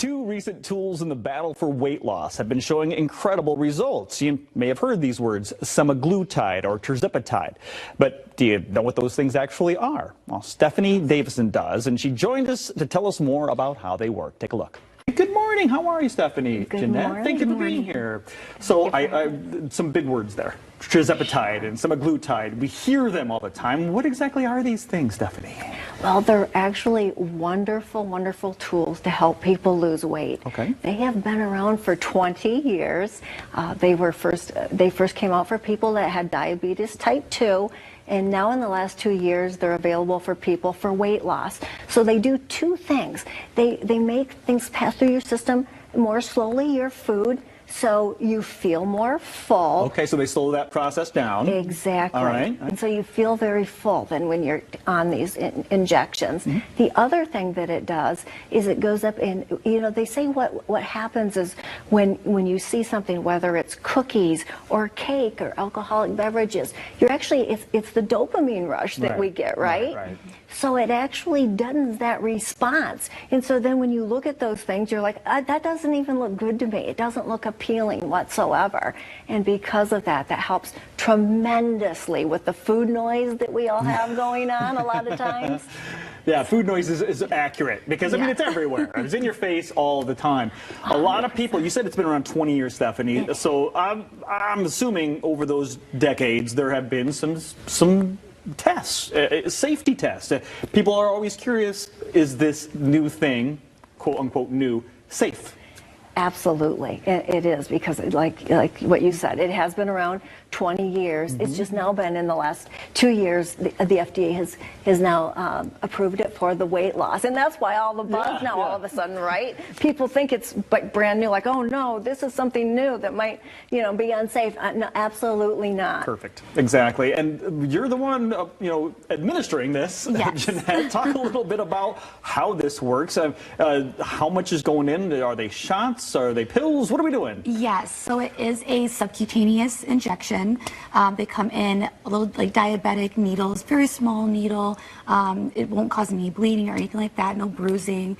Two recent tools in the battle for weight loss have been showing incredible results. You may have heard these words, semaglutide or tirzepatide. But do you know what those things actually are? Well, Stephanie Davison does, and she joined us to tell us more about how they work. Take a look. Good morning. How are you, Stephanie? Good Jeanette, morning. thank you for being here. So some big words there. Tirzepatide and semaglutide. We hear them all the time. What exactly are these things, Stephanie? Well, they're actually wonderful, wonderful tools to help people lose weight. Okay. They have been around for 20 years. They first came out for people that had diabetes type 2. And now in the last 2 years, they're available for people for weight loss. So they do two things. They make things pass through your system more slowly, your food, so you feel more full. Okay, so they slow that process down. Exactly. All right. And so you feel very full then when you're on these injections. Mm-hmm. The other thing that it does is it goes up in, they say what happens is when you see something, whether it's cookies or cake or alcoholic beverages, you're actually, it's the dopamine rush that we get, right? Right. So it actually deadens that response. And so then when you look at those things, you're like, that doesn't even look good to me. It doesn't look appealing whatsoever. And because of that, that helps tremendously with the food noise that we all have going on a lot of times. Yeah, food noise is accurate because, I mean, it's everywhere. It's in your face all the time. A lot of people, you said it's been around 20 years, Stephanie, so I'm assuming over those decades there have been some tests, safety tests. People are always curious, is this new thing, quote unquote new, safe? Absolutely, it is, because like what you said, it has been around 20 years. Mm-hmm. It's just now been in the last 2 years, the FDA has now approved it for the weight loss, and that's why all the buzz now all of a sudden, right? People think it's like brand new, like, oh no, this is something new that might, be unsafe. No, absolutely not. Perfect, exactly. And you're the one, administering this. Yes. Jeanette, talk a little bit about how this works. How much is going in? Are they shots? Are they pills? What are we doing? Yes, so it is a subcutaneous injection. They come in a little like diabetic needles, very small needle. It won't cause any bleeding or anything like that, no bruising.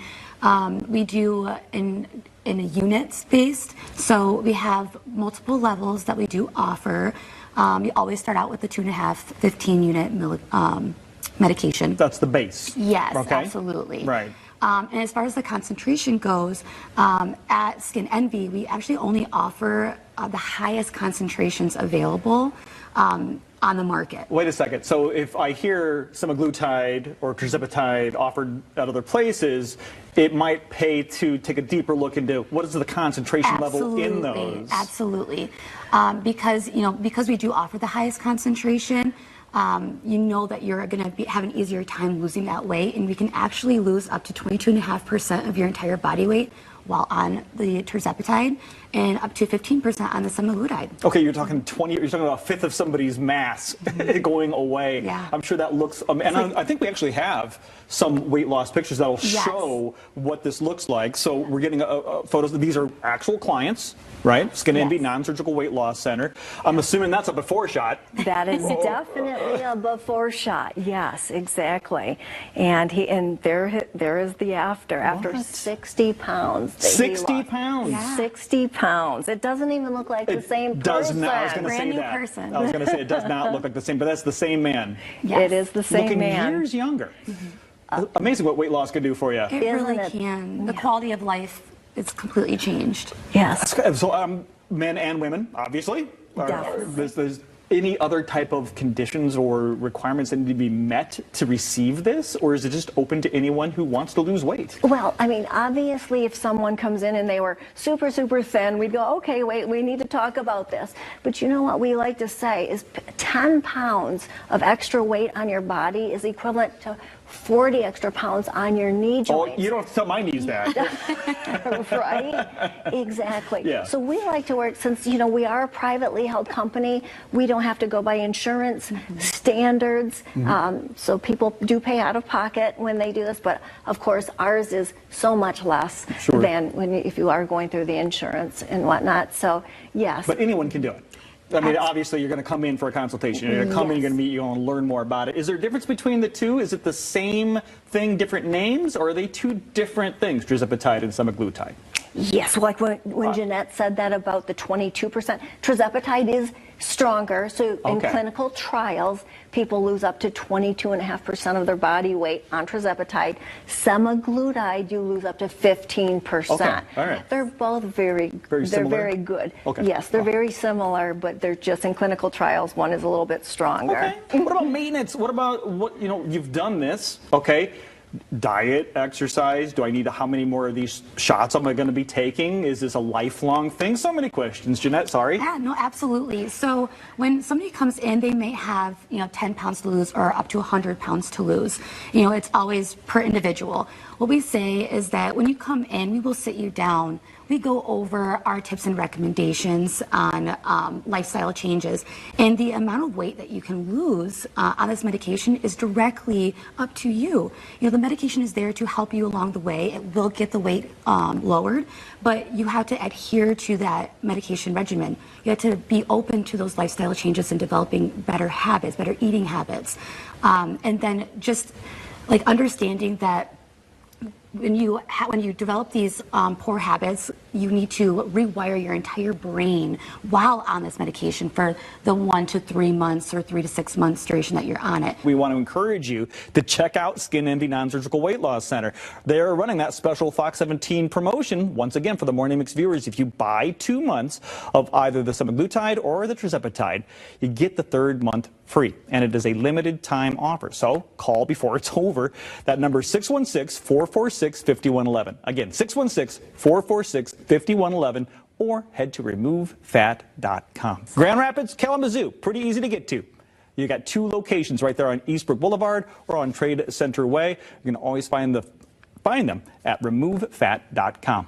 We do in a units based, so we have multiple levels that we do offer. We always start out with the 2.5, 15 unit medication. That's the base. Yes, okay. Absolutely. Right. And as far as the concentration goes, at Skin Envy, we actually only offer the highest concentrations available on the market. Wait a second. So if I hear semaglutide or tirzepatide offered at other places, it might pay to take a deeper look into what is the concentration level in those. Absolutely. Because we do offer the highest concentration, you know that you're going to have an easier time losing that weight, and we can actually lose up to 22.5% of your entire body weight while on the tirzepatide, and up to 15% on the semaglutide. Okay, you're talking about a fifth of somebody's mass going away. Yeah. I'm sure that looks, and I think we actually have some weight loss pictures that will show what this looks like. So we're getting photos. These are actual clients, right? Skin Envy Non-Surgical Weight Loss Center. I'm assuming that's a before shot. That is definitely a before shot. Yes, exactly. And there is the after. After 60 pounds. 60 pounds. Yeah. 60 pounds. It doesn't even look like the same person. I was going to say that. Person. I was going to say it does not look like the same, but that's the same man. Yes. It is the same man. Looking years younger. Amazing what weight loss can do for you. It really can. The quality of life is completely changed. Yes. So men and women, obviously. Yes. There's any other type of conditions or requirements that need to be met to receive this, or is it just open to anyone who wants to lose weight? Well, I mean, obviously, if someone comes in and they were super, super thin, we'd go, okay, wait, we need to talk about this. But you know what we like to say is 10 pounds of extra weight on your body is equivalent to 40 extra pounds on your knee joints. Oh, you don't have to tell my knees that. Right? Exactly. Yeah. So we like to work, since we are a privately held company, we don't have to go by insurance standards. So people do pay out of pocket when they do this, but of course ours is so much less than if you are going through the insurance and whatnot. So yes. But anyone can do it. I mean, obviously, you're going to come in for a consultation. You're going to come in, you're going to meet, you're going to learn more about it. Is there a difference between the two? Is it the same thing, different names, or are they two different things, tirzepatide and semaglutide? Yes, like when Jeanette said that about the 22%, tirzepatide is stronger. So in clinical trials, people lose up to 22.5% of their body weight on tirzepatide. Semaglutide, you lose up to 15%. Okay. All right. They're both very similar? very good. Okay. Yes, they're very similar, but they're just in clinical trials. One is a little bit stronger. Okay. What about maintenance? What about you've done this, okay? Diet, exercise, do I need how many more of these shots am I going to be taking? Is this a lifelong thing? So many questions. Jeanette, sorry. Yeah, no, absolutely. So when somebody comes in, they may have, 10 pounds to lose or up to 100 pounds to lose. It's always per individual. What we say is that when you come in, we will sit you down. We go over our tips and recommendations on lifestyle changes, and the amount of weight that you can lose on this medication is directly up to you. The medication is there to help you along the way. It will get the weight lowered, but you have to adhere to that medication regimen. You have to be open to those lifestyle changes and developing better habits, better eating habits, and then just like understanding that when you develop these poor habits, you need to rewire your entire brain while on this medication for the 1 to 3 months or 3 to 6 months duration that you're on it. We want to encourage you to check out Skin Envy Non-Surgical Weight Loss Center. They're running that special Fox 17 promotion, once again, for the Morning Mix viewers. If you buy 2 months of either the semaglutide or the tirzepatide, you get the 3rd month free, and it is a limited time offer. So call before it's over. That number is 616-446-5111. Again, 616-446-5111, or head to removefat.com. Grand Rapids, Kalamazoo, pretty easy to get to. You got 2 locations right there on Eastbrook Boulevard or on Trade Center Way. You can always find them at removefat.com.